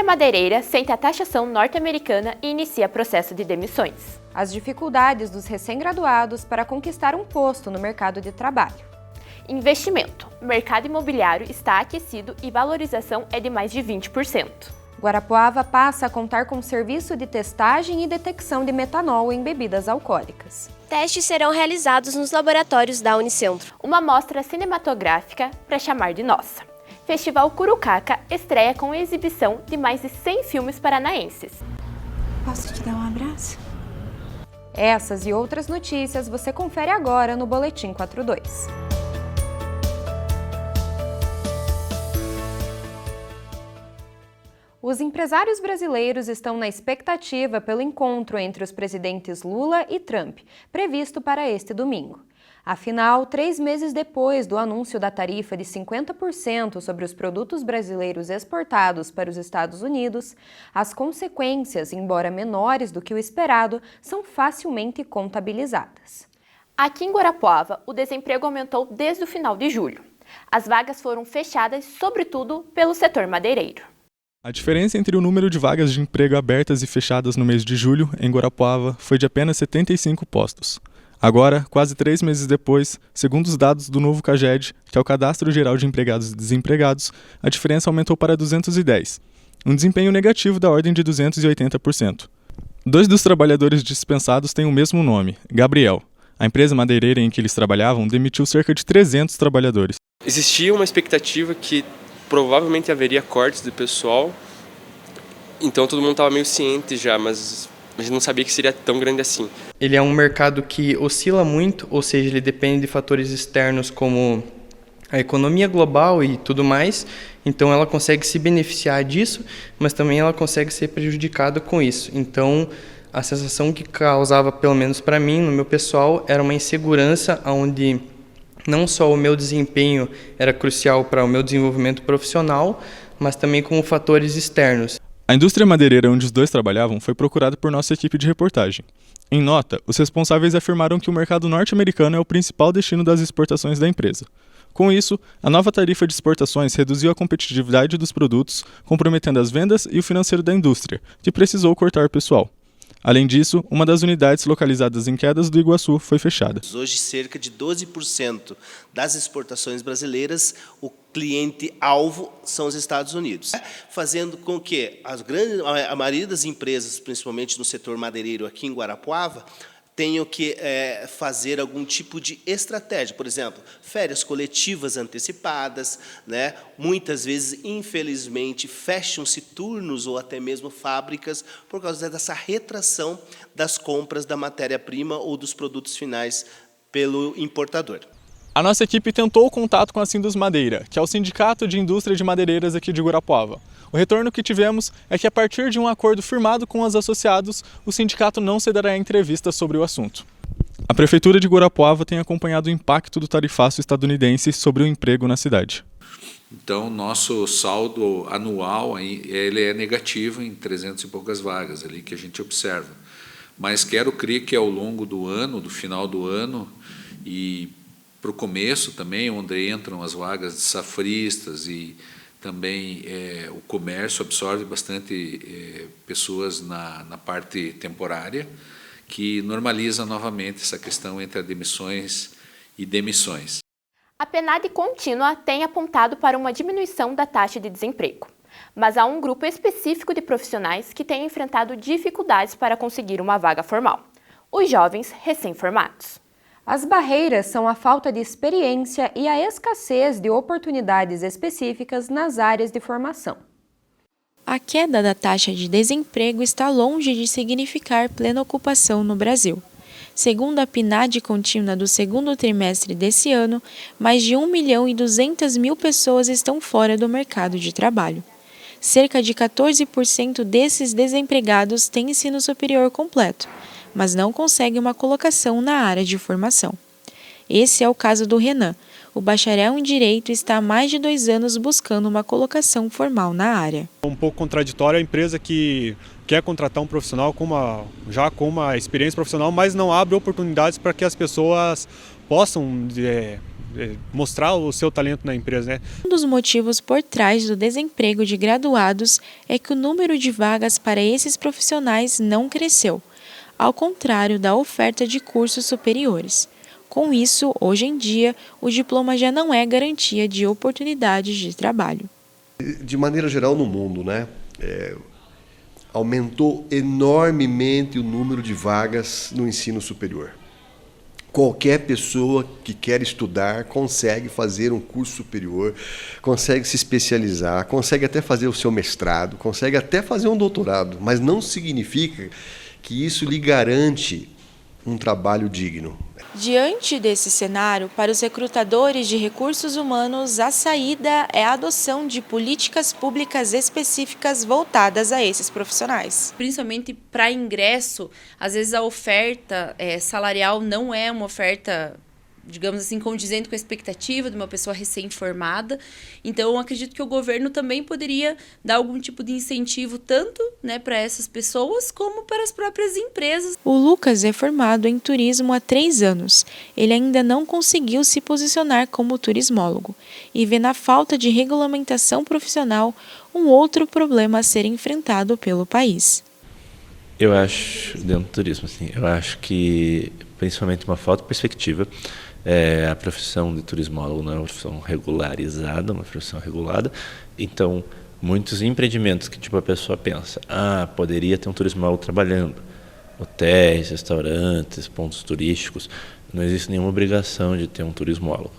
madeireira sente a taxação norte-americana e inicia processo de demissões. As dificuldades dos recém-graduados para conquistar um posto no mercado de trabalho. Investimento. O mercado imobiliário está aquecido e valorização é de mais de 20%. Guarapuava passa a contar com serviço de testagem e detecção de metanol em bebidas alcoólicas. Testes serão realizados nos laboratórios da Unicentro. Uma mostra cinematográfica para chamar de nossa. Festival Curucaca estreia com exibição de mais de 100 filmes paranaenses. Posso te dar um abraço? Essas e outras notícias você confere agora no Boletim 42. Os empresários brasileiros estão na expectativa pelo encontro entre os presidentes Lula e Trump, previsto para este domingo. Afinal, 3 meses depois do anúncio da tarifa de 50% sobre os produtos brasileiros exportados para os Estados Unidos, as consequências, embora menores do que o esperado, são facilmente contabilizadas. Aqui em Guarapuava, o desemprego aumentou desde o final de julho. As vagas foram fechadas, sobretudo, pelo setor madeireiro. A diferença entre o número de vagas de emprego abertas e fechadas no mês de julho, em Guarapuava, foi de apenas 75 postos. Agora, quase 3 meses depois, segundo os dados do novo CAGED, que é o Cadastro Geral de Empregados e Desempregados, a diferença aumentou para 210, um desempenho negativo da ordem de 280%. 2 dos trabalhadores dispensados têm o mesmo nome, Gabriel. A empresa madeireira em que eles trabalhavam demitiu cerca de 300 trabalhadores. Existia uma expectativa que provavelmente haveria cortes de pessoal, então todo mundo estava meio ciente já, mas a gente não sabia que seria tão grande assim. Ele é um mercado que oscila muito, ou seja, ele depende de fatores externos como a economia global e tudo mais, então ela consegue se beneficiar disso, mas também ela consegue ser prejudicada com isso. Então, a sensação que causava, pelo menos para mim, no meu pessoal, era uma insegurança onde não só o meu desempenho era crucial para o meu desenvolvimento profissional, mas também com fatores externos. A indústria madeireira onde os dois trabalhavam foi procurada por nossa equipe de reportagem. Em nota, os responsáveis afirmaram que o mercado norte-americano é o principal destino das exportações da empresa. Com isso, a nova tarifa de exportações reduziu a competitividade dos produtos, comprometendo as vendas e o financeiro da indústria, que precisou cortar pessoal. Além disso, uma das unidades localizadas em Quedas do Iguaçu foi fechada. Hoje, cerca de 12% das exportações brasileiras, o cliente-alvo são os Estados Unidos, fazendo com que a maioria das empresas, principalmente no setor madeireiro aqui em Guarapuava, tenham que fazer algum tipo de estratégia, por exemplo, férias coletivas antecipadas, né? Muitas vezes, infelizmente, fecham-se turnos ou até mesmo fábricas por causa dessa retração das compras da matéria-prima ou dos produtos finais pelo importador. A nossa equipe tentou o contato com a Sindus Madeira, que é o Sindicato de Indústria de Madeireiras aqui de Guarapuava. O retorno que tivemos é que, a partir de um acordo firmado com os associados, o sindicato não cederá a entrevista sobre o assunto. A Prefeitura de Guarapuava tem acompanhado o impacto do tarifaço estadunidense sobre o emprego na cidade. Então, nosso saldo anual ele é negativo em 300 e poucas vagas ali que a gente observa. Mas quero crer que ao longo do ano, do final do ano e para o começo também, onde entram as vagas de safristas e também o comércio absorve bastante pessoas na parte temporária, que normaliza novamente essa questão entre admissões e demissões. A PNAD contínua tem apontado para uma diminuição da taxa de desemprego, mas há um grupo específico de profissionais que tem enfrentado dificuldades para conseguir uma vaga formal: os jovens recém-formados. As barreiras são a falta de experiência e a escassez de oportunidades específicas nas áreas de formação. A queda da taxa de desemprego está longe de significar plena ocupação no Brasil. Segundo a PNAD contínua do segundo trimestre desse ano, mais de 1.200.000 pessoas estão fora do mercado de trabalho. Cerca de 14% desses desempregados têm ensino superior completo, mas não consegue uma colocação na área de formação. Esse é o caso do Renan. O bacharel em Direito está há mais de 2 anos buscando uma colocação formal na área. É um pouco contraditório a empresa que quer contratar um profissional já com uma experiência profissional, mas não abre oportunidades para que as pessoas possam mostrar o seu talento na empresa, né? Um dos motivos por trás do desemprego de graduados é que o número de vagas para esses profissionais não cresceu, ao contrário da oferta de cursos superiores. Com isso, hoje em dia, o diploma já não é garantia de oportunidades de trabalho. De maneira geral, no mundo, né, aumentou enormemente o número de vagas no ensino superior. Qualquer pessoa que quer estudar consegue fazer um curso superior, consegue se especializar, consegue até fazer o seu mestrado, consegue até fazer um doutorado, mas não significa que isso lhe garante um trabalho digno. Diante desse cenário, para os recrutadores de recursos humanos, a saída é a adoção de políticas públicas específicas voltadas a esses profissionais. Principalmente para ingresso, às vezes a oferta salarial não é uma oferta, digamos assim, condizente com a expectativa de uma pessoa recém-formada. Então, eu acredito que o governo também poderia dar algum tipo de incentivo, tanto, né, para essas pessoas, como para as próprias empresas. O Lucas é formado em turismo há 3 anos. Ele ainda não conseguiu se posicionar como turismólogo e vê na falta de regulamentação profissional um outro problema a ser enfrentado pelo país. Eu acho, dentro do turismo, assim, eu acho que principalmente uma falta de perspectiva. A profissão de turismólogo não é uma profissão regularizada, uma profissão regulada. Então, muitos empreendimentos que tipo a pessoa pensa, poderia ter um turismólogo trabalhando, hotéis, restaurantes, pontos turísticos, não existe nenhuma obrigação de ter um turismólogo.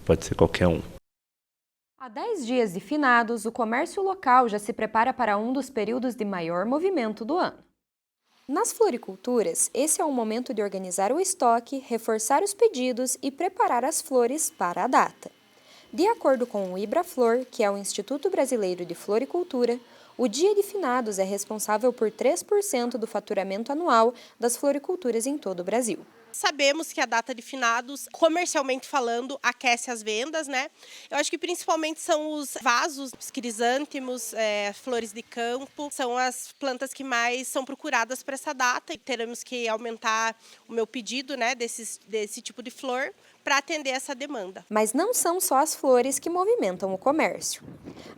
Pode ser qualquer um. Há 10 dias de finados, o comércio local já se prepara para um dos períodos de maior movimento do ano. Nas floriculturas, esse é o momento de organizar o estoque, reforçar os pedidos e preparar as flores para a data. De acordo com o Ibraflor, que é o Instituto Brasileiro de Floricultura, o Dia de Finados é responsável por 3% do faturamento anual das floriculturas em todo o Brasil. Sabemos que a data de finados, comercialmente falando, aquece as vendas, né? Eu acho que principalmente são os vasos, os crisântemos, flores de campo, são as plantas que mais são procuradas para essa data. E teremos que aumentar o meu pedido, né, desse tipo de flor para atender essa demanda. Mas não são só as flores que movimentam o comércio.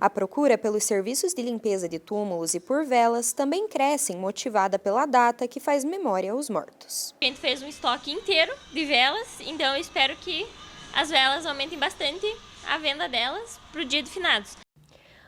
A procura pelos serviços de limpeza de túmulos e por velas também crescem, motivada pela data que faz memória aos mortos. A gente fez um estoque inteiro de velas, então eu espero que as velas aumentem bastante a venda delas para o Dia de Finados.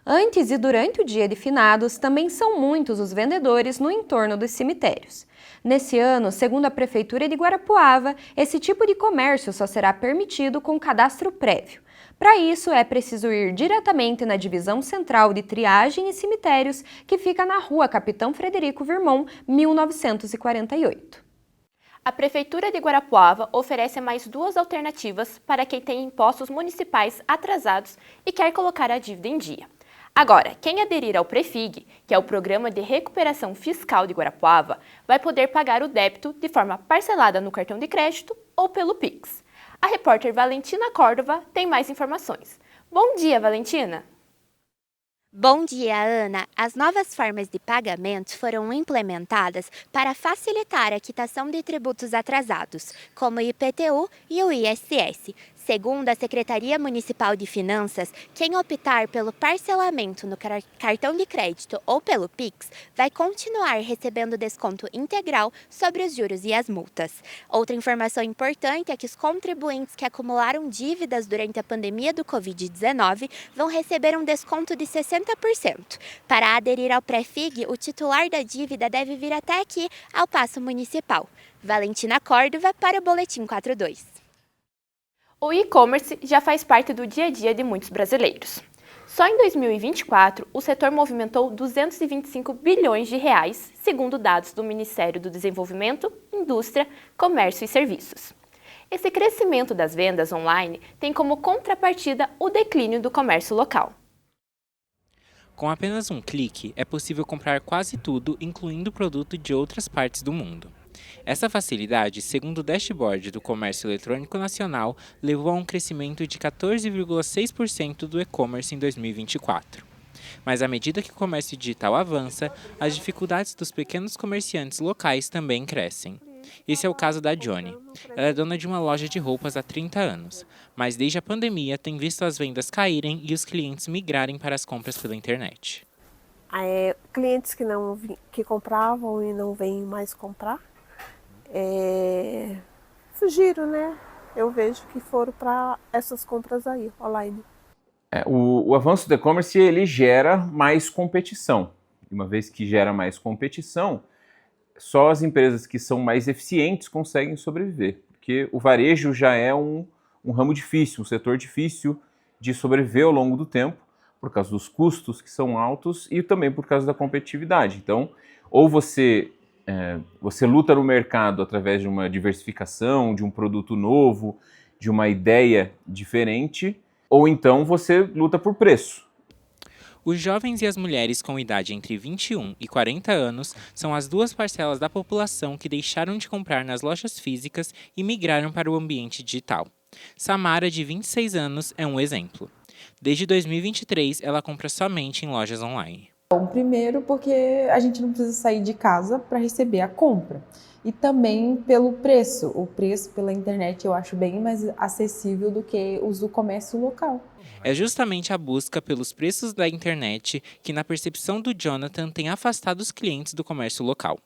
Antes e durante o Dia de Finados, também são muitos os vendedores no entorno dos cemitérios. Nesse ano, segundo a Prefeitura de Guarapuava, esse tipo de comércio só será permitido com cadastro prévio. Para isso, é preciso ir diretamente na Divisão Central de Triagem e Cemitérios, que fica na Rua Capitão Frederico Virmont, 1948. A Prefeitura de Guarapuava oferece mais 2 alternativas para quem tem impostos municipais atrasados e quer colocar a dívida em dia. Agora, quem aderir ao Prefig, que é o Programa de Recuperação Fiscal de Guarapuava, vai poder pagar o débito de forma parcelada no cartão de crédito ou pelo Pix. A repórter Valentina Córdova tem mais informações. Bom dia, Valentina! Bom dia, Ana! As novas formas de pagamento foram implementadas para facilitar a quitação de tributos atrasados, como o IPTU e o ISS. Segundo a Secretaria Municipal de Finanças, quem optar pelo parcelamento no cartão de crédito ou pelo Pix vai continuar recebendo desconto integral sobre os juros e as multas. Outra informação importante é que os contribuintes que acumularam dívidas durante a pandemia do Covid-19 vão receber um desconto de 60%. Para aderir ao Prefig, o titular da dívida deve vir até aqui ao Paço Municipal. Valentina Córdova para o Boletim 42. O e-commerce já faz parte do dia a dia de muitos brasileiros. Só em 2024, o setor movimentou 225 bilhões de reais, segundo dados do Ministério do Desenvolvimento, Indústria, Comércio e Serviços. Esse crescimento das vendas online tem como contrapartida o declínio do comércio local. Com apenas um clique, é possível comprar quase tudo, incluindo produto de outras partes do mundo. Essa facilidade, segundo o dashboard do Comércio Eletrônico Nacional, levou a um crescimento de 14,6% do e-commerce em 2024. Mas à medida que o comércio digital avança, as dificuldades dos pequenos comerciantes locais também crescem. Esse é o caso da Johnny. Ela é dona de uma loja de roupas há 30 anos, mas desde a pandemia tem visto as vendas caírem e os clientes migrarem para as compras pela internet. Clientes que compravam e não vêm mais comprar, fugiram, né? Eu vejo que foram para essas compras aí, online. O avanço do e-commerce ele gera mais competição. Uma vez que gera mais competição, só as empresas que são mais eficientes conseguem sobreviver. Porque o varejo já é um ramo difícil, um setor difícil de sobreviver ao longo do tempo, por causa dos custos que são altos e também por causa da competitividade. Então, ou você luta no mercado através de uma diversificação, de um produto novo, de uma ideia diferente, ou então você luta por preço. Os jovens e as mulheres com idade entre 21 e 40 anos são as duas parcelas da população que deixaram de comprar nas lojas físicas e migraram para o ambiente digital. Samara, de 26 anos, é um exemplo. Desde 2023, ela compra somente em lojas online. Bom, primeiro porque a gente não precisa sair de casa para receber a compra. E também pelo preço. O preço pela internet eu acho bem mais acessível do que os do comércio local. É justamente a busca pelos preços da internet que, na percepção do Jonathan, tem afastado os clientes do comércio local.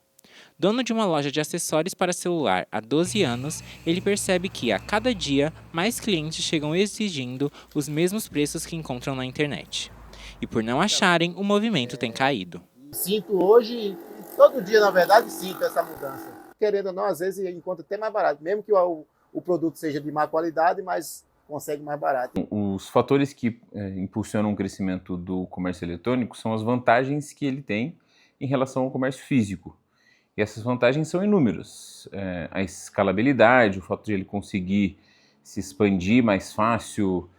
Dono de uma loja de acessórios para celular há 12 anos, ele percebe que, a cada dia, mais clientes chegam exigindo os mesmos preços que encontram na internet. E por não acharem, o movimento tem caído. Sinto hoje, todo dia na verdade, sinto essa mudança. Querendo ou não, às vezes encontra até mais barato, mesmo que o produto seja de má qualidade, mas consegue mais barato. Os fatores que impulsionam o crescimento do comércio eletrônico são as vantagens que ele tem em relação ao comércio físico. E essas vantagens são inúmeras. A escalabilidade, o fato de ele conseguir se expandir mais fácil,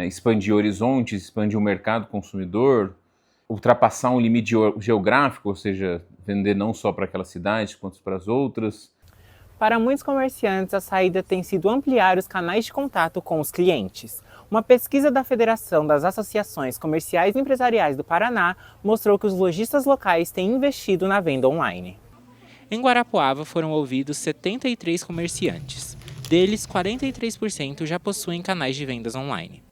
expandir horizontes, expandir o mercado consumidor, ultrapassar um limite geográfico, ou seja, vender não só para aquela cidade, quanto para as outras. Para muitos comerciantes, a saída tem sido ampliar os canais de contato com os clientes. Uma pesquisa da Federação das Associações Comerciais e Empresariais do Paraná mostrou que os lojistas locais têm investido na venda online. Em Guarapuava foram ouvidos 73 comerciantes. Deles, 43% já possuem canais de vendas online.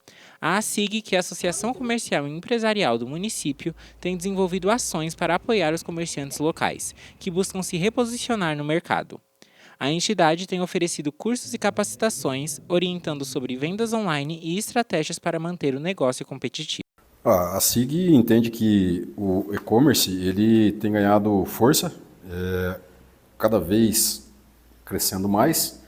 A ASIG, que é a Associação Comercial e Empresarial do município, tem desenvolvido ações para apoiar os comerciantes locais, que buscam se reposicionar no mercado. A entidade tem oferecido cursos e capacitações, orientando sobre vendas online e estratégias para manter o negócio competitivo. A ASIG entende que o e-commerce ele tem ganhado força, cada vez crescendo mais,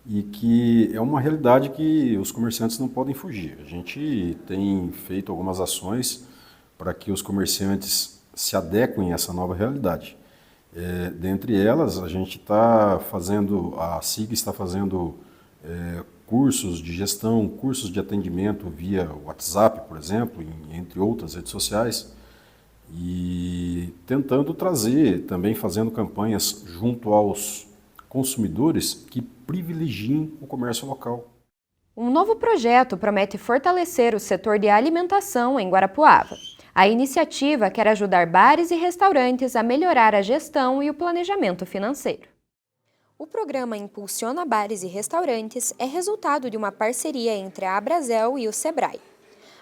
e que é uma realidade que os comerciantes não podem fugir. A gente tem feito algumas ações para que os comerciantes se adequem a essa nova realidade. Dentre elas, a SIG está fazendo cursos de gestão, cursos de atendimento via WhatsApp, por exemplo, entre outras redes sociais, e tentando trazer, também fazendo campanhas junto aos consumidores que privilegiem o comércio local. Um novo projeto promete fortalecer o setor de alimentação em Guarapuava. A iniciativa quer ajudar bares e restaurantes a melhorar a gestão e o planejamento financeiro. O programa Impulsiona Bares e Restaurantes é resultado de uma parceria entre a Abrazel e o Sebrae.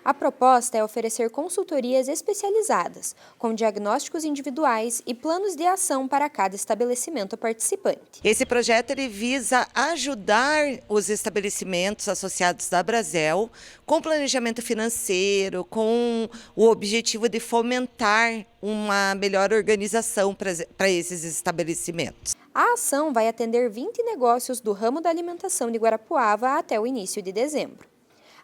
A proposta é oferecer consultorias especializadas, com diagnósticos individuais e planos de ação para cada estabelecimento participante. Esse projeto ele visa ajudar os estabelecimentos associados da Abrazel com planejamento financeiro, com o objetivo de fomentar uma melhor organização para esses estabelecimentos. A ação vai atender 20 negócios do ramo da alimentação de Guarapuava até o início de dezembro.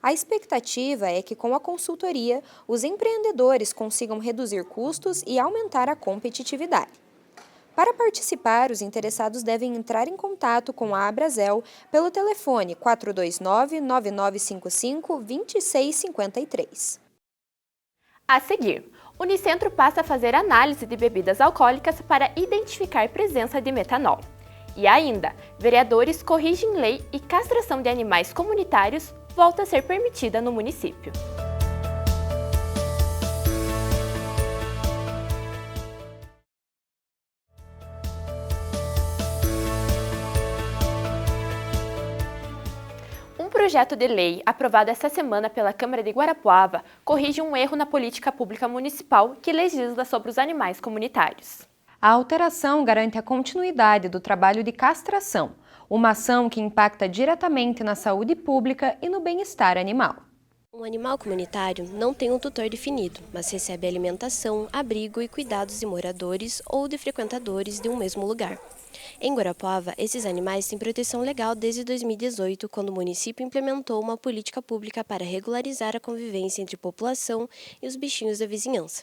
A expectativa é que, com a consultoria, os empreendedores consigam reduzir custos e aumentar a competitividade. Para participar, os interessados devem entrar em contato com a Abrazel pelo telefone 429-9955-2653. A seguir, o Unicentro passa a fazer análise de bebidas alcoólicas para identificar presença de metanol. E ainda, vereadores corrigem lei e castração de animais comunitários volta a ser permitida no município. Um projeto de lei aprovado esta semana pela Câmara de Guarapuava corrige um erro na política pública municipal que legisla sobre os animais comunitários. A alteração garante a continuidade do trabalho de castração, uma ação que impacta diretamente na saúde pública e no bem-estar animal. Um animal comunitário não tem um tutor definido, mas recebe alimentação, abrigo e cuidados de moradores ou de frequentadores de um mesmo lugar. Em Guarapuava, esses animais têm proteção legal desde 2018, quando o município implementou uma política pública para regularizar a convivência entre população e os bichinhos da vizinhança.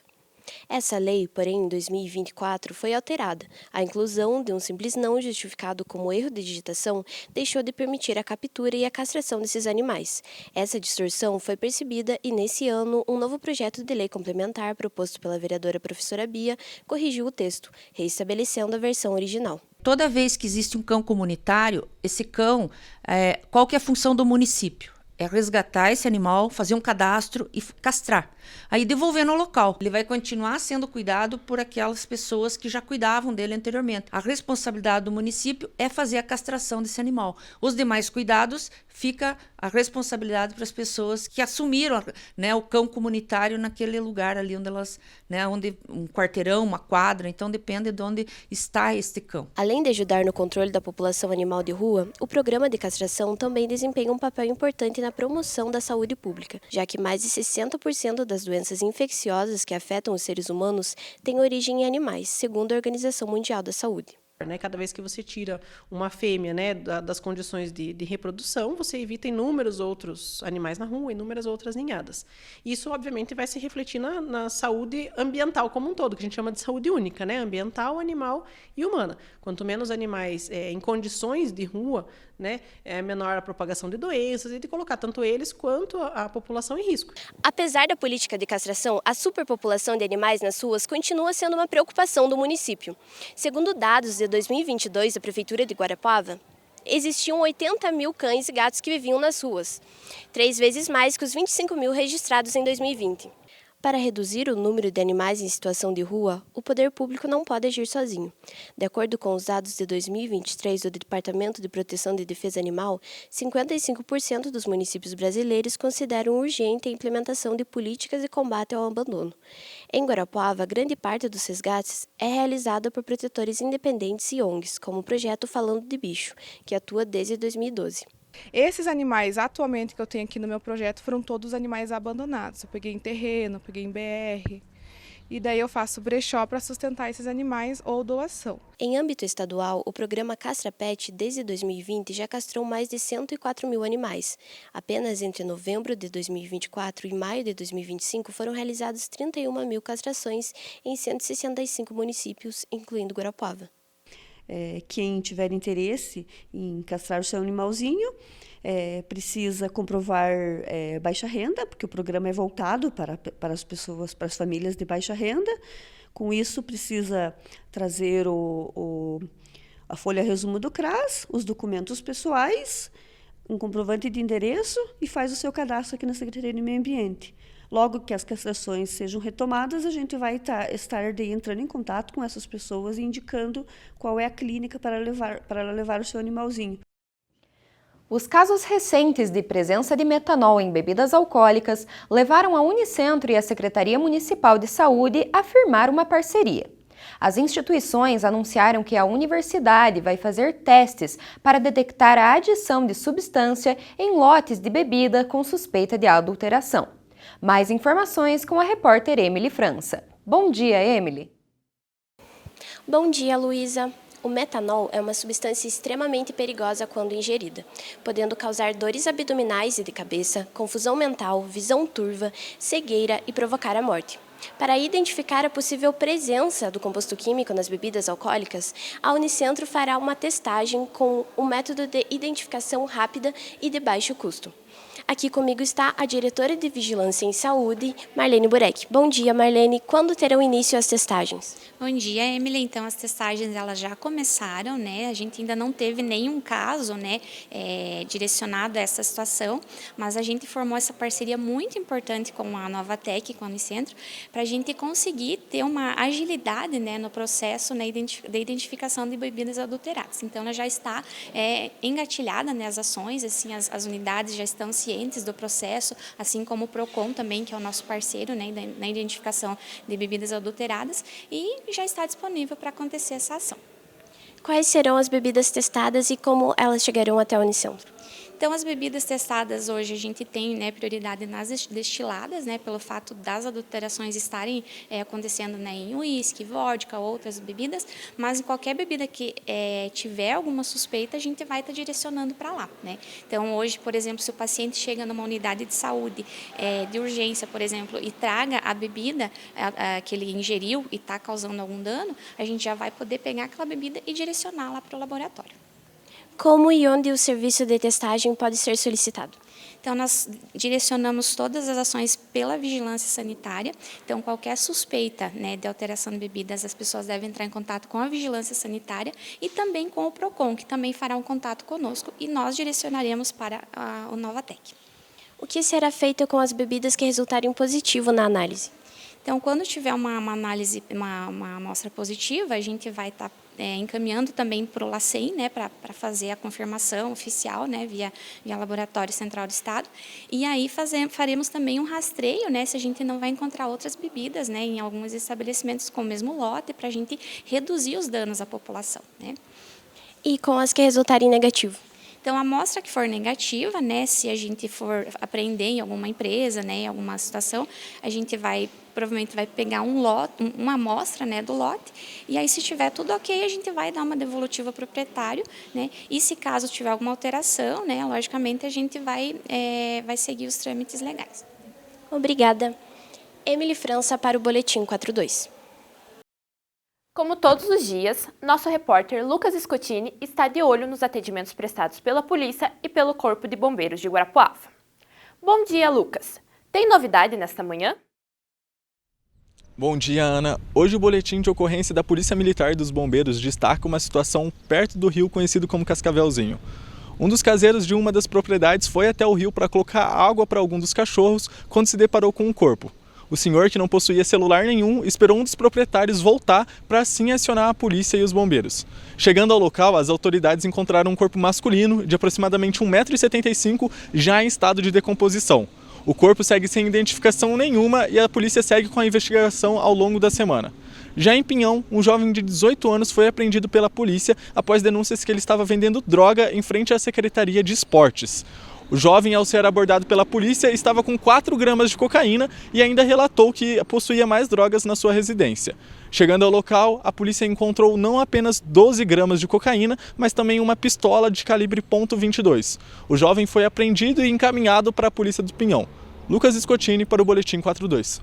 Essa lei, porém, em 2024 foi alterada. A inclusão de um simples não justificado como erro de digitação deixou de permitir a captura e a castração desses animais. Essa distorção foi percebida e, nesse ano, um novo projeto de lei complementar proposto pela vereadora professora Bia corrigiu o texto, reestabelecendo a versão original. Toda vez que existe um cão comunitário, esse cão, qual que é a função do município? É resgatar esse animal, fazer um cadastro e castrar. Aí devolver no local. Ele vai continuar sendo cuidado por aquelas pessoas que já cuidavam dele anteriormente. A responsabilidade do município é fazer a castração desse animal. Os demais cuidados fica a responsabilidade para as pessoas que assumiram, né, o cão comunitário naquele lugar ali onde elas, né, onde um quarteirão, uma quadra, então depende de onde está este cão. Além de ajudar no controle da população animal de rua, o programa de castração também desempenha um papel importante na promoção da saúde pública, já que mais de 60% das doenças infecciosas que afetam os seres humanos têm origem em animais, segundo a Organização Mundial da Saúde. Cada vez que você tira uma fêmea, né, das condições de reprodução, você evita inúmeros outros animais na rua, inúmeras outras ninhadas. Isso, obviamente, vai se refletir na saúde ambiental como um todo, que a gente chama de saúde única, né, ambiental, animal e humana. Quanto menos animais em condições de rua, né, é menor a propagação de doenças e de colocar tanto eles quanto a população em risco. Apesar da política de castração, a superpopulação de animais nas ruas continua sendo uma preocupação do município. Segundo dados de 2022 da Prefeitura de Guarapuava, existiam 80 mil cães e gatos que viviam nas ruas, 3 vezes mais que os 25 mil registrados em 2020. Para reduzir o número de animais em situação de rua, o poder público não pode agir sozinho. De acordo com os dados de 2023 do Departamento de Proteção e Defesa Animal, 55% dos municípios brasileiros consideram urgente a implementação de políticas de combate ao abandono. Em Guarapuava, grande parte dos resgates é realizada por protetores independentes e ONGs, como o projeto Falando de Bicho, que atua desde 2012. Esses animais, atualmente, que eu tenho aqui no meu projeto, foram todos animais abandonados. Eu peguei em terreno, peguei em BR, e daí eu faço brechó para sustentar esses animais ou doação. Em âmbito estadual, o programa Castra Pet, desde 2020, já castrou mais de 104 mil animais. Apenas entre novembro de 2024 e maio de 2025 foram realizadas 31 mil castrações em 165 municípios, incluindo Guarapuava. Quem tiver interesse em castrar o seu animalzinho precisa comprovar baixa renda, porque o programa é voltado para as pessoas, para as famílias de baixa renda. Com isso, precisa trazer a folha resumo do CRAS, os documentos pessoais, um comprovante de endereço e faz o seu cadastro aqui na Secretaria do Meio Ambiente. Logo que as castrações sejam retomadas, a gente vai estar entrando em contato com essas pessoas e indicando qual é a clínica para ela levar o seu animalzinho. Os casos recentes de presença de metanol em bebidas alcoólicas levaram a Unicentro e a Secretaria Municipal de Saúde a firmar uma parceria. As instituições anunciaram que a universidade vai fazer testes para detectar a adição de substância em lotes de bebida com suspeita de adulteração. Mais informações com a repórter Emily França. Bom dia, Emily. Bom dia, Luísa. O metanol é uma substância extremamente perigosa quando ingerida, podendo causar dores abdominais e de cabeça, confusão mental, visão turva, cegueira e provocar a morte. Para identificar a possível presença do composto químico nas bebidas alcoólicas, a Unicentro fará uma testagem com um método de identificação rápida e de baixo custo. Aqui comigo está a diretora de Vigilância em Saúde, Marlene Burek. Bom dia, Marlene. Quando terão início as testagens? Bom dia, Emily. Então, as testagens elas já começaram, né? A gente ainda não teve nenhum caso, né, direcionado a essa situação, mas a gente formou essa parceria muito importante com a Novatec, com a Unicentro, para a gente conseguir ter uma agilidade, né, no processo, né, da identificação de bebidas adulteradas. Então, ela já está engatilhada, né, as ações, assim, as unidades já estão cientes do processo, assim como o PROCON também, que é o nosso parceiro, né, na identificação de bebidas adulteradas, e já está disponível para acontecer essa ação. Quais serão as bebidas testadas e como elas chegarão até a Unicentro? Então, as bebidas testadas hoje a gente tem, né, prioridade nas destiladas, né, pelo fato das adulterações estarem acontecendo, né, em uísque, vodka, outras bebidas, mas em qualquer bebida que tiver alguma suspeita, a gente vai estar direcionando para lá, né. Então, hoje, por exemplo, se o paciente chega numa unidade de saúde de urgência, por exemplo, e traga a bebida que ele ingeriu e está causando algum dano, a gente já vai poder pegar aquela bebida e direcionar lá para o laboratório. Como e onde o serviço de testagem pode ser solicitado? Então, nós direcionamos todas as ações pela vigilância sanitária. Então, qualquer suspeita, né, de alteração de bebidas, as pessoas devem entrar em contato com a vigilância sanitária e também com o PROCON, que também fará um contato conosco, e nós direcionaremos para o Novatec. O que será feito com as bebidas que resultarem positivo na análise? Então, quando tiver uma análise, uma amostra positiva, a gente vai estar encaminhando também para o LACEN, né, para fazer a confirmação oficial, né, via Laboratório Central do Estado. E aí faremos também um rastreio, né, se a gente não vai encontrar outras bebidas, né, em alguns estabelecimentos com o mesmo lote, para a gente reduzir os danos à população, né. E com as que resultarem negativo? Então, a amostra que for negativa, né, se a gente for apreender em alguma empresa, né, em alguma situação, a gente provavelmente vai pegar uma amostra, né, do lote, e aí se tiver tudo ok, a gente vai dar uma devolutiva ao proprietário, né, e se caso tiver alguma alteração, né, logicamente a gente vai seguir os trâmites legais. Obrigada. Emily França para o Boletim 42. Como todos os dias, nosso repórter Lucas Scottini está de olho nos atendimentos prestados pela polícia e pelo Corpo de Bombeiros de Guarapuava. Bom dia, Lucas. Tem novidade nesta manhã? Bom dia, Ana. Hoje o boletim de ocorrência da Polícia Militar e dos Bombeiros destaca uma situação perto do rio conhecido como Cascavelzinho. Um dos caseiros de uma das propriedades foi até o rio para colocar água para algum dos cachorros quando se deparou com um corpo. O senhor, que não possuía celular nenhum, esperou um dos proprietários voltar para assim acionar a polícia e os bombeiros. Chegando ao local, as autoridades encontraram um corpo masculino de aproximadamente 1,75 m, já em estado de decomposição. O corpo segue sem identificação nenhuma e a polícia segue com a investigação ao longo da semana. Já em Pinhão, um jovem de 18 anos foi apreendido pela polícia após denúncias que ele estava vendendo droga em frente à Secretaria de Esportes. O jovem, ao ser abordado pela polícia, estava com 4 gramas de cocaína e ainda relatou que possuía mais drogas na sua residência. Chegando ao local, a polícia encontrou não apenas 12 gramas de cocaína, mas também uma pistola de calibre .22. O jovem foi apreendido e encaminhado para a polícia do Pinhão. Lucas Scottini para o Boletim 42.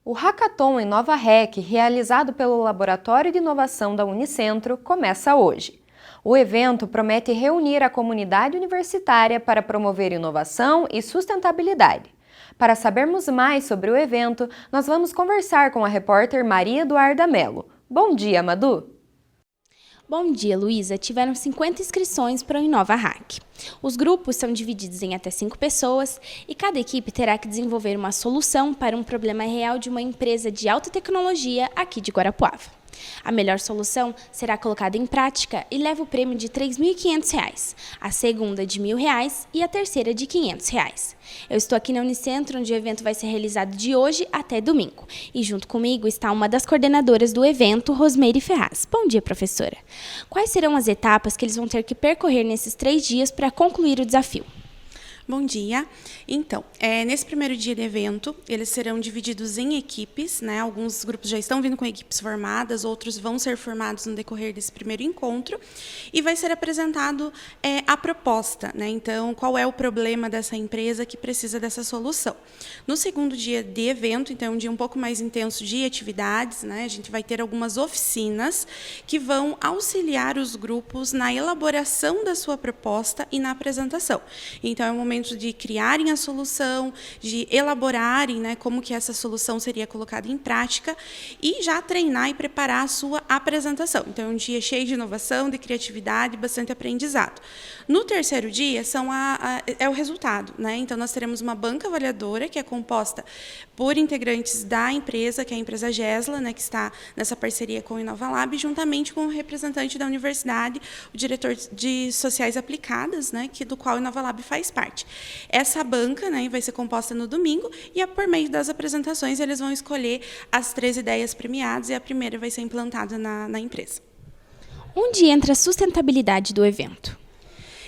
O Hackathon em Nova Rec, realizado pelo Laboratório de Inovação da Unicentro, começa hoje. O evento promete reunir a comunidade universitária para promover inovação e sustentabilidade. Para sabermos mais sobre o evento, nós vamos conversar com a repórter Maria Eduarda Mello. Bom dia, Madu! Bom dia, Luísa. Tiveram 50 inscrições para o Inova Hack. Os grupos são divididos em até 5 pessoas e cada equipe terá que desenvolver uma solução para um problema real de uma empresa de alta tecnologia aqui de Guarapuava. A melhor solução será colocada em prática e leva o prêmio de R$ 3.500, a segunda de R$ 1.000 e a terceira de R$ 500. Eu estou aqui na Unicentro, onde o evento vai ser realizado de hoje até domingo. E junto comigo está uma das coordenadoras do evento, Rosmeire Ferraz. Bom dia, professora. Quais serão as etapas que eles vão ter que percorrer nesses 3 dias para concluir o desafio? Bom dia. Então, nesse primeiro dia de evento, eles serão divididos em equipes, né? Alguns grupos já estão vindo com equipes formadas, outros vão ser formados no decorrer desse primeiro encontro, e vai ser apresentado a proposta, né? Então, qual é o problema dessa empresa que precisa dessa solução. No segundo dia de evento, então, um dia um pouco mais intenso de atividades, né? A gente vai ter algumas oficinas que vão auxiliar os grupos na elaboração da sua proposta e na apresentação. Então, é um momento momento de criarem a solução, de elaborarem, né, como que essa solução seria colocada em prática e já treinar e preparar a sua apresentação. Então, é um dia cheio de inovação, de criatividade, bastante aprendizado. No terceiro dia é o resultado, né? Então, nós teremos uma banca avaliadora que é composta por integrantes da empresa, que é a empresa Gesla, né, que está nessa parceria com o InovaLab, juntamente com o representante da universidade, o diretor de Sociais Aplicadas, né, do qual o InovaLab faz parte. Essa banca, né, vai ser composta no domingo e, por meio das apresentações, eles vão escolher as 3 ideias premiadas e a primeira vai ser implantada na empresa. Onde entra a sustentabilidade do evento?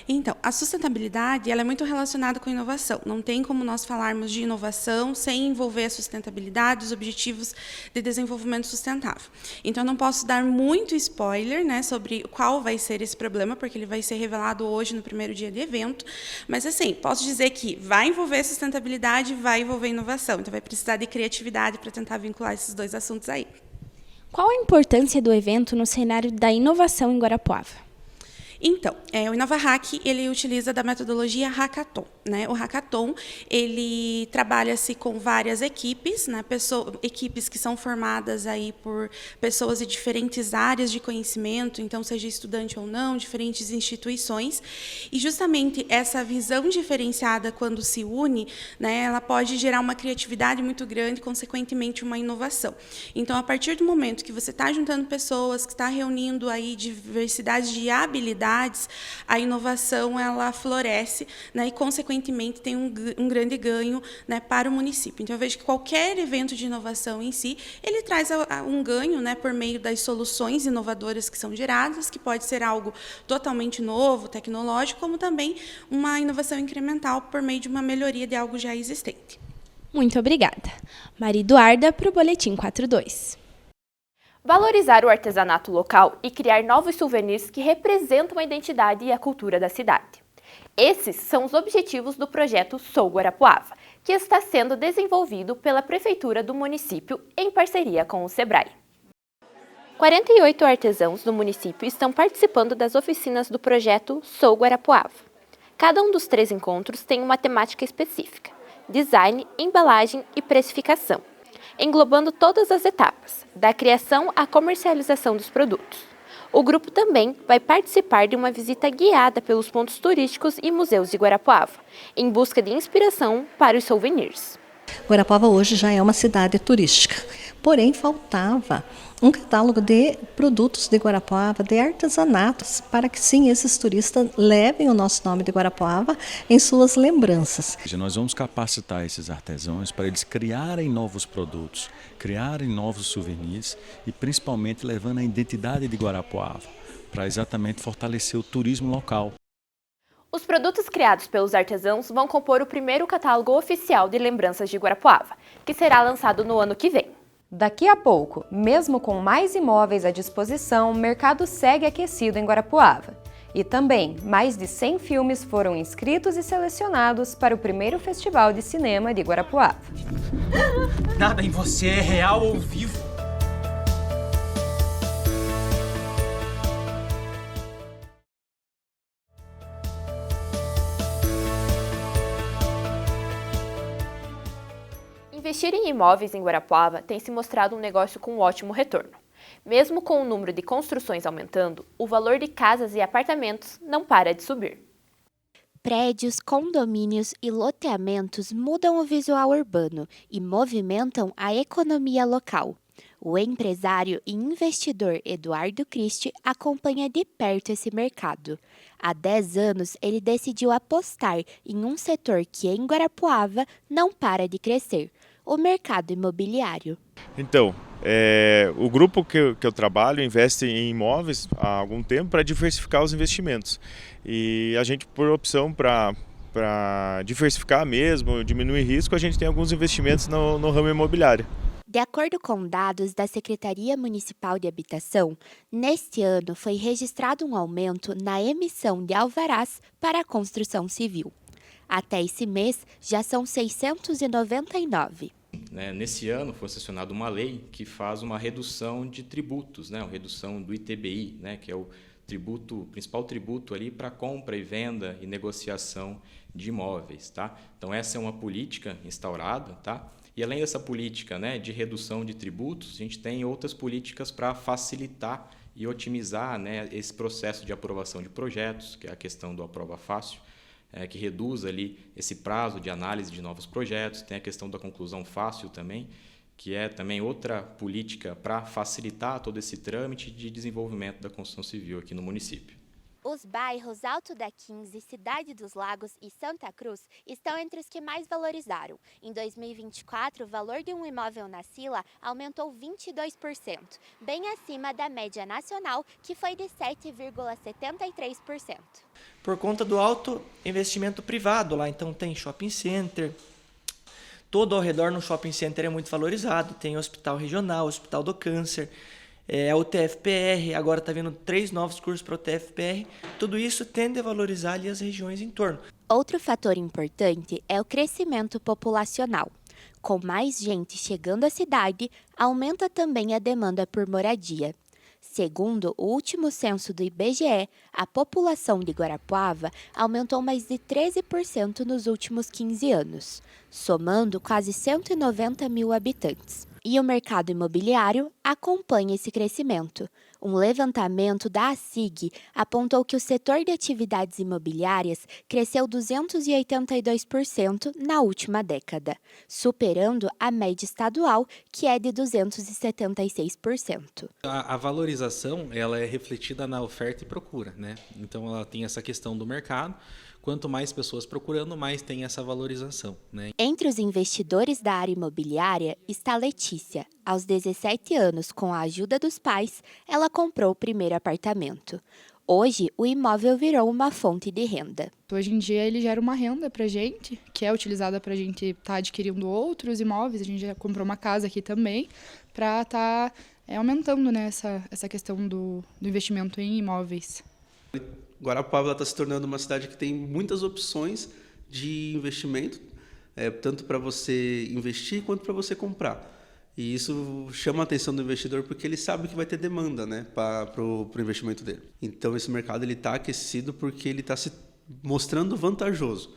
Então, a sustentabilidade ela é muito relacionada com inovação. Não tem como nós falarmos de inovação sem envolver a sustentabilidade, os objetivos de desenvolvimento sustentável. Então, eu não posso dar muito spoiler, né, sobre qual vai ser esse problema, porque ele vai ser revelado hoje no primeiro dia de evento. Mas, assim, posso dizer que vai envolver sustentabilidade, vai envolver inovação. Então, vai precisar de criatividade para tentar vincular esses 2 assuntos aí. Qual a importância do evento no cenário da inovação em Guarapuava? Então, o InovaHack, ele utiliza da metodologia Hackathon, né? O Hackathon, ele trabalha-se com várias equipes, né? Equipes que são formadas aí por pessoas de diferentes áreas de conhecimento, então, seja estudante ou não, diferentes instituições. E, justamente, essa visão diferenciada, quando se une, né, ela pode gerar uma criatividade muito grande, consequentemente, uma inovação. Então, a partir do momento que você está juntando pessoas, que está reunindo aí diversidade de habilidades, a inovação ela floresce, né, e, consequentemente, tem um grande ganho, né, para o município. Então, eu vejo que qualquer evento de inovação em si, ele traz um ganho, né, por meio das soluções inovadoras que são geradas, que pode ser algo totalmente novo, tecnológico, como também uma inovação incremental por meio de uma melhoria de algo já existente. Muito obrigada. Maria Eduarda, para o Boletim 42. Valorizar o artesanato local e criar novos souvenirs que representam a identidade e a cultura da cidade. Esses são os objetivos do projeto Sou Guarapuava, que está sendo desenvolvido pela Prefeitura do município em parceria com o SEBRAE. 48 artesãos do município estão participando das oficinas do projeto Sou Guarapuava. Cada um dos 3 encontros tem uma temática específica: design, embalagem e precificação, englobando todas as etapas, da criação à comercialização dos produtos. O grupo também vai participar de uma visita guiada pelos pontos turísticos e museus de Guarapuava, em busca de inspiração para os souvenirs. Guarapuava hoje já é uma cidade turística, porém faltava um catálogo de produtos de Guarapuava, de artesanatos, para que sim, esses turistas levem o nosso nome de Guarapuava em suas lembranças. Nós vamos capacitar esses artesãos para eles criarem novos produtos, criarem novos souvenirs e principalmente levando a identidade de Guarapuava, para exatamente fortalecer o turismo local. Os produtos criados pelos artesãos vão compor o primeiro catálogo oficial de lembranças de Guarapuava, que será lançado no ano que vem. Daqui a pouco, mesmo com mais imóveis à disposição, o mercado segue aquecido em Guarapuava. E também, mais de 100 filmes foram inscritos e selecionados para o primeiro Festival de Cinema de Guarapuava. Nada em você é real ou vivo. Investir em imóveis em Guarapuava tem se mostrado um negócio com ótimo retorno. Mesmo com o número de construções aumentando, o valor de casas e apartamentos não para de subir. Prédios, condomínios e loteamentos mudam o visual urbano e movimentam a economia local. O empresário e investidor Eduardo Christi acompanha de perto esse mercado. Há 10 anos, ele decidiu apostar em um setor que em Guarapuava não para de crescer: o mercado imobiliário. Então, o grupo que eu trabalho investe em imóveis há algum tempo para diversificar os investimentos. E a gente, por opção para diversificar mesmo, diminuir risco, a gente tem alguns investimentos no ramo imobiliário. De acordo com dados da Secretaria Municipal de Habitação, neste ano foi registrado um aumento na emissão de alvarás para a construção civil. Até esse mês, já são 699. Nesse ano foi sancionada uma lei que faz uma redução de tributos, uma redução do ITBI, que é o principal tributo ali para compra e venda e negociação de imóveis, tá? Então essa é uma política instaurada, tá? E além dessa política, né, de redução de tributos, a gente tem outras políticas para facilitar e otimizar, né, esse processo de aprovação de projetos, que é a questão do Aprova Fácil, que reduz ali esse prazo de análise de novos projetos. Tem a questão da conclusão fácil também, que é também outra política para facilitar todo esse trâmite de desenvolvimento da construção civil aqui no município. Os bairros Alto da 15, Cidade dos Lagos e Santa Cruz estão entre os que mais valorizaram. Em 2024, o valor de um imóvel na Sila aumentou 22%, bem acima da média nacional, que foi de 7,73%. Por conta do alto investimento privado lá, então tem shopping center, todo ao redor no shopping center é muito valorizado, tem hospital regional, hospital do câncer, a UTFPR, agora está vindo 3 novos cursos para a UTFPR, tudo isso tende a valorizar ali as regiões em torno. Outro fator importante é o crescimento populacional. Com mais gente chegando à cidade, aumenta também a demanda por moradia. Segundo o último censo do IBGE, a população de Guarapuava aumentou mais de 13% nos últimos 15 anos, somando quase 190 mil habitantes. E o mercado imobiliário acompanha esse crescimento. Um levantamento da ASIG apontou que o setor de atividades imobiliárias cresceu 282% na última década, superando a média estadual, que é de 276%. A valorização ela é refletida na oferta e procura, né? Então ela tem essa questão do mercado. Quanto mais pessoas procurando, mais tem essa valorização, né? Entre os investidores da área imobiliária está Letícia. Aos 17 anos, com a ajuda dos pais, ela comprou o primeiro apartamento. Hoje, o imóvel virou uma fonte de renda. Hoje em dia, ele gera uma renda para a gente, que é utilizada para a gente estar adquirindo outros imóveis. A gente já comprou uma casa aqui também, para estar aumentando, né, essa questão do investimento em imóveis. Guarapuava está se tornando uma cidade que tem muitas opções de investimento, tanto para você investir quanto para você comprar. E isso chama a atenção do investidor porque ele sabe que vai ter demanda, né, para o investimento dele. Então esse mercado está aquecido porque ele está se mostrando vantajoso.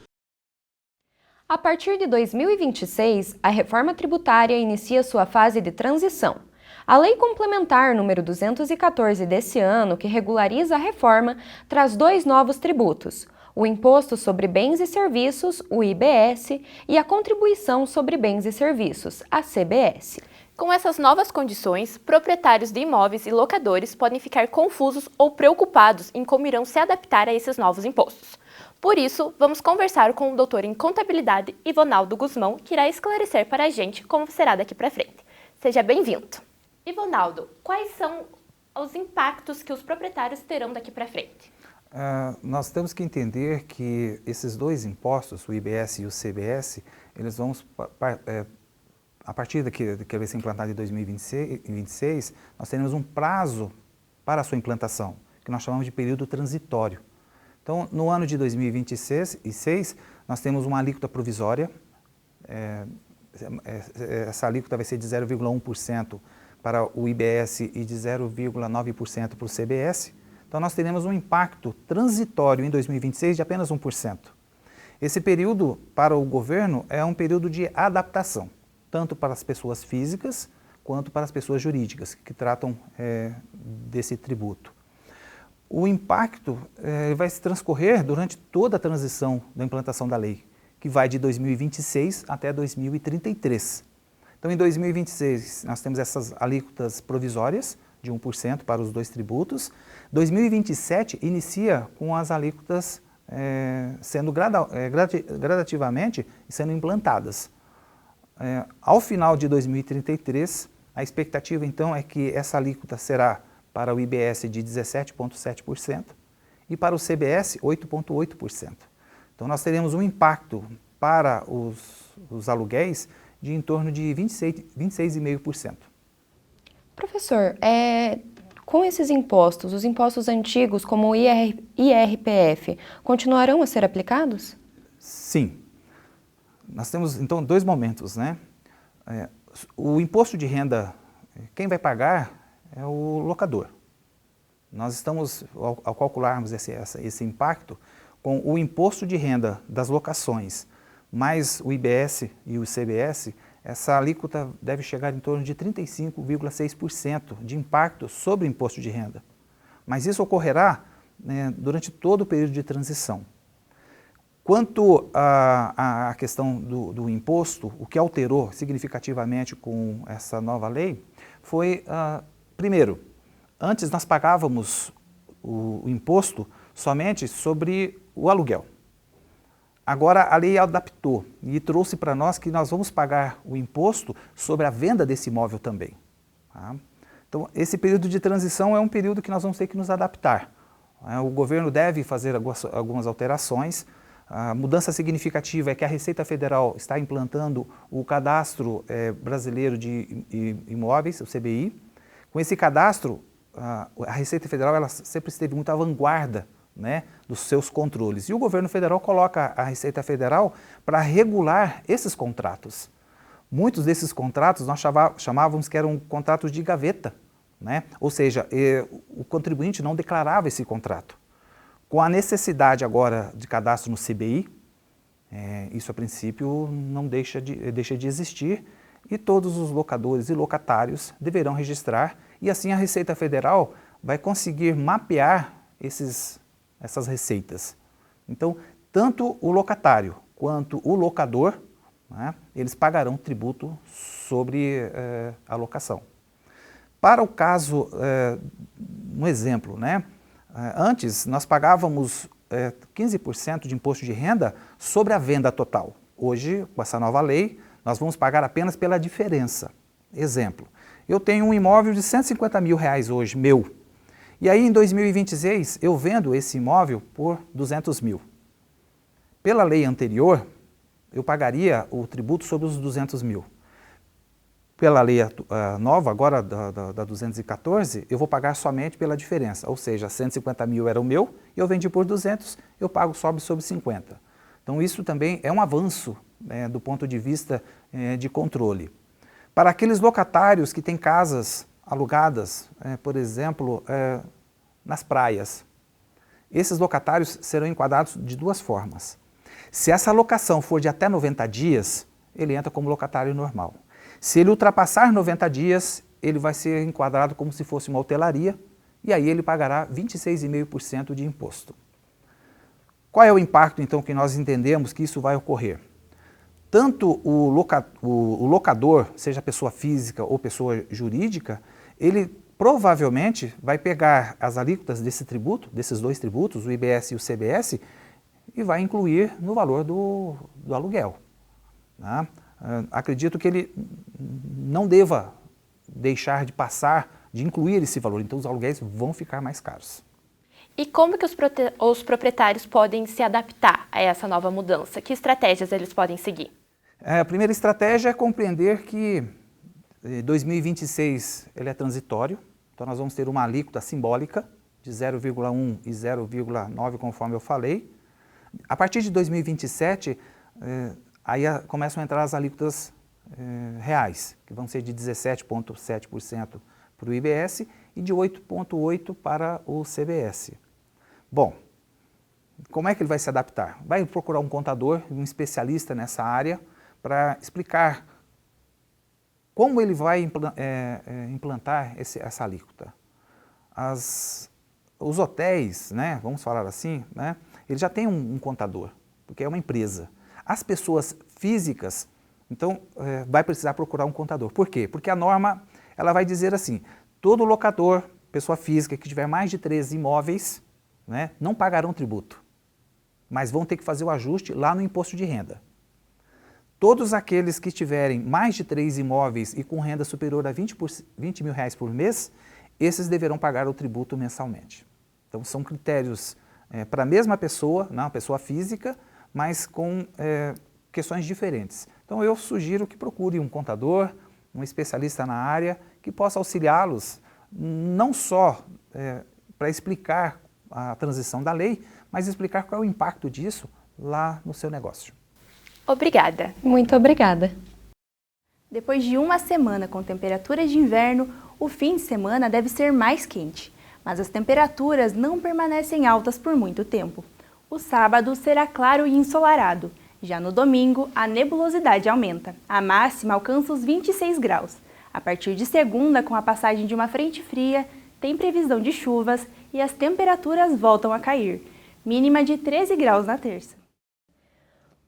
A partir de 2026, a reforma tributária inicia sua fase de transição. A Lei Complementar número 214 desse ano, que regulariza a reforma, traz 2 novos tributos: o Imposto sobre Bens e Serviços, o IBS, e a Contribuição sobre Bens e Serviços, a CBS. Com essas novas condições, proprietários de imóveis e locadores podem ficar confusos ou preocupados em como irão se adaptar a esses novos impostos. Por isso, vamos conversar com o doutor em Contabilidade, Ivonaldo Guzmão, que irá esclarecer para a gente como será daqui para frente. Seja bem-vindo! Ivonaldo, quais são os impactos que os proprietários terão daqui para frente? Nós temos que entender que esses 2 impostos, o IBS e o CBS, eles vão, a partir que vai ser implantado em 2026, nós teremos um prazo para a sua implantação, que nós chamamos de período transitório. Então, no ano de 2026, nós temos uma alíquota provisória, essa alíquota vai ser de 0,1% para o IBS e de 0,9% para o CBS. Então, nós teremos um impacto transitório em 2026 de apenas 1%. Esse período, para o governo, é um período de adaptação, tanto para as pessoas físicas quanto para as pessoas jurídicas, que tratam desse tributo. O impacto vai se transcorrer durante toda a transição da implantação da lei, que vai de 2026 até 2033. Então, em 2026, nós temos essas alíquotas provisórias de 1% para os 2 tributos. 2027 inicia com as alíquotas sendo gradativamente sendo implantadas. Ao final de 2033, a expectativa, então, é que essa alíquota será para o IBS de 17,7% e para o CBS 8,8%. Então, nós teremos um impacto para os aluguéis de em torno de 26,5%. Professor, com esses impostos, os impostos antigos, como o IRPF, continuarão a ser aplicados? Sim. Nós temos, então, 2 momentos, né? O imposto de renda, quem vai pagar é o locador. Nós estamos, ao calcularmos esse impacto, com o imposto de renda das locações, mais o IBS e o ICMS, essa alíquota deve chegar em torno de 35,6% de impacto sobre o imposto de renda. Mas isso ocorrerá, né, durante todo o período de transição. Quanto à questão do imposto, o que alterou significativamente com essa nova lei foi, primeiro, antes nós pagávamos o imposto somente sobre o aluguel. Agora a lei adaptou e trouxe para nós que nós vamos pagar o imposto sobre a venda desse imóvel também. Tá? Então, esse período de transição é um período que nós vamos ter que nos adaptar. O governo deve fazer algumas alterações. A mudança significativa é que a Receita Federal está implantando o Cadastro Brasileiro de Imóveis, o CBI. Com esse cadastro, a Receita Federal ela sempre esteve muito à vanguarda, né, dos seus controles. E o governo federal coloca a Receita Federal para regular esses contratos. Muitos desses contratos nós chamávamos que eram contratos de gaveta, né? Ou seja, o contribuinte não declarava esse contrato. Com a necessidade agora de cadastro no CBI, isso a princípio não deixa de existir e todos os locadores e locatários deverão registrar e assim a Receita Federal vai conseguir mapear essas receitas. Então, tanto o locatário quanto o locador, né, eles pagarão tributo sobre a locação. Para o caso, um exemplo, né, antes nós pagávamos 15% de imposto de renda sobre a venda total. Hoje, com essa nova lei, nós vamos pagar apenas pela diferença. Exemplo, eu tenho um imóvel de R$150 mil hoje, meu. E aí, em 2026, eu vendo esse imóvel por 200 mil. Pela lei anterior, eu pagaria o tributo sobre os 200 mil. Pela lei nova, agora da 214, eu vou pagar somente pela diferença. Ou seja, 150 mil era o meu, eu vendi por 200, eu pago sobre 50. Então, isso também é um avanço, né, do ponto de vista de controle. Para aqueles locatários que têm casas alugadas, por exemplo, nas praias. Esses locatários serão enquadrados de duas formas. Se essa locação for de até 90 dias, ele entra como locatário normal. Se ele ultrapassar 90 dias, ele vai ser enquadrado como se fosse uma hotelaria e aí ele pagará 26,5% de imposto. Qual é o impacto, então, que nós entendemos que isso vai ocorrer? Tanto o locador, seja pessoa física ou pessoa jurídica, ele provavelmente vai pegar as alíquotas desse tributo, desses dois tributos, o IBS e o CBS, e vai incluir no valor do aluguel. Tá? Acredito que ele não deva deixar de incluir esse valor, então os aluguéis vão ficar mais caros. E como que os proprietários podem se adaptar a essa nova mudança? Que estratégias eles podem seguir? A primeira estratégia é compreender que 2026 ele é transitório, então nós vamos ter uma alíquota simbólica de 0,1 e 0,9, conforme eu falei. A partir de 2027, aí começam a entrar as alíquotas reais, que vão ser de 17,7% para o IBS e de 8,8% para o CBS. Bom, como é que ele vai se adaptar? Vai procurar um contador, um especialista nessa área, para explicar como ele vai implantar essa alíquota. Os hotéis, né, vamos falar assim, né, ele já tem um contador, porque é uma empresa. As pessoas físicas, então, vai precisar procurar um contador. Por quê? Porque a norma ela vai dizer assim, todo locador, pessoa física que tiver mais de 3 imóveis, né, não pagarão tributo, mas vão ter que fazer o ajuste lá no imposto de renda. Todos aqueles que tiverem mais de 3 imóveis e com renda superior a 20 mil reais por mês, esses deverão pagar o tributo mensalmente. Então, são critérios para a mesma pessoa, não, pessoa física, mas com questões diferentes. Então, eu sugiro que procure um contador, um especialista na área, que possa auxiliá-los, não só para explicar a transição da lei, mas explicar qual é o impacto disso lá no seu negócio. Obrigada. Muito obrigada. Depois de uma semana com temperaturas de inverno, o fim de semana deve ser mais quente, mas as temperaturas não permanecem altas por muito tempo. O sábado será claro e ensolarado. Já no domingo, a nebulosidade aumenta. A máxima alcança os 26 graus. A partir de segunda, com a passagem de uma frente fria, tem previsão de chuvas e as temperaturas voltam a cair. Mínima de 13 graus na terça.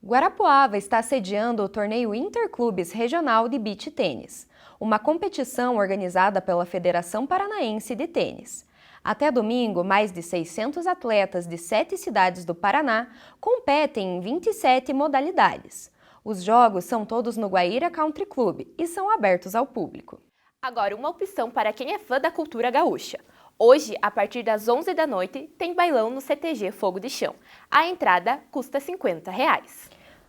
Guarapuava está sediando o torneio Interclubes Regional de Beach Tênis, uma competição organizada pela Federação Paranaense de Tênis. Até domingo, mais de 600 atletas de 7 cidades do Paraná competem em 27 modalidades. Os jogos são todos no Guaíra Country Club e são abertos ao público. Agora, uma opção para quem é fã da cultura gaúcha. Hoje, a partir das 11 da noite, tem bailão no CTG Fogo de Chão. A entrada custa R$ 50.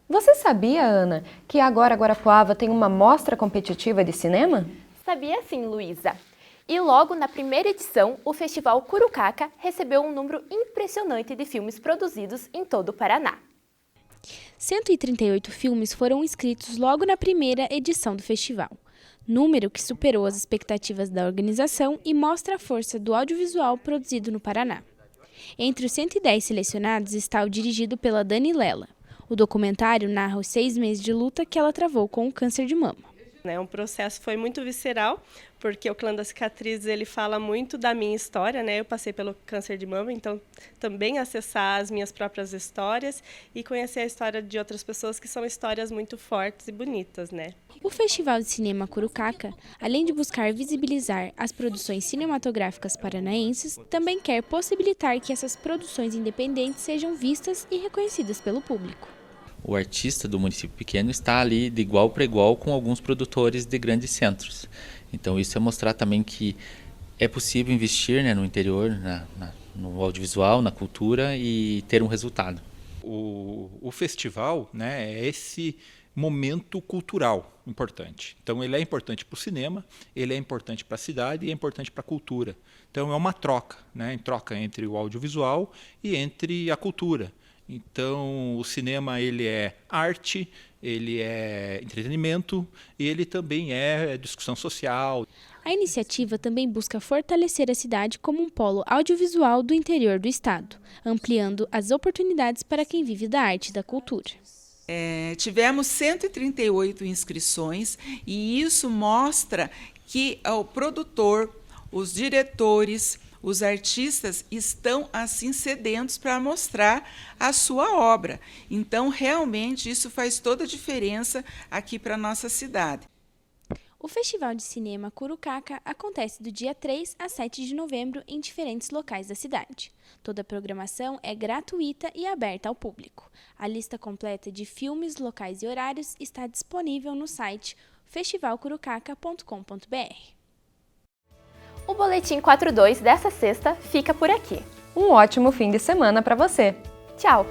Você sabia, Ana, que agora Guarapuava tem uma mostra competitiva de cinema? Sabia sim, Luísa. E logo na primeira edição, o Festival Curucaca recebeu um número impressionante de filmes produzidos em todo o Paraná. 138 filmes foram inscritos logo na primeira edição do festival, número que superou as expectativas da organização e mostra a força do audiovisual produzido no Paraná. Entre os 110 selecionados está o dirigido pela Dani Lela. O documentário narra os 6 meses de luta que ela travou com o câncer de mama. O processo foi muito visceral, porque o Clã das Cicatrizes ele fala muito da minha história, Eu passei pelo câncer de mama, então também acessar as minhas próprias histórias e conhecer a história de outras pessoas que são histórias muito fortes e bonitas, O Festival de Cinema Curucaca, além de buscar visibilizar as produções cinematográficas paranaenses, também quer possibilitar que essas produções independentes sejam vistas e reconhecidas pelo público. O artista do município pequeno está ali de igual para igual com alguns produtores de grandes centros. Então isso é mostrar também que é possível investir no interior, no audiovisual, na cultura e ter um resultado. O festival é esse momento cultural importante. Então ele é importante para o cinema, ele é importante para a cidade e é importante para a cultura. Então é uma troca, em troca entre o audiovisual e entre a cultura. Então, o cinema ele é arte, ele é entretenimento e ele também é discussão social. A iniciativa também busca fortalecer a cidade como um polo audiovisual do interior do estado, ampliando as oportunidades para quem vive da arte e da cultura. Tivemos 138 inscrições e isso mostra que o produtor, os diretores, os artistas estão assim sedentos para mostrar a sua obra. Então, realmente, isso faz toda a diferença aqui para a nossa cidade. O Festival de Cinema Curucaca acontece do dia 3 a 7 de novembro em diferentes locais da cidade. Toda a programação é gratuita e aberta ao público. A lista completa de filmes, locais e horários está disponível no site festivalcurucaca.com.br. O Boletim 42 dessa sexta fica por aqui. Um ótimo fim de semana para você. Tchau!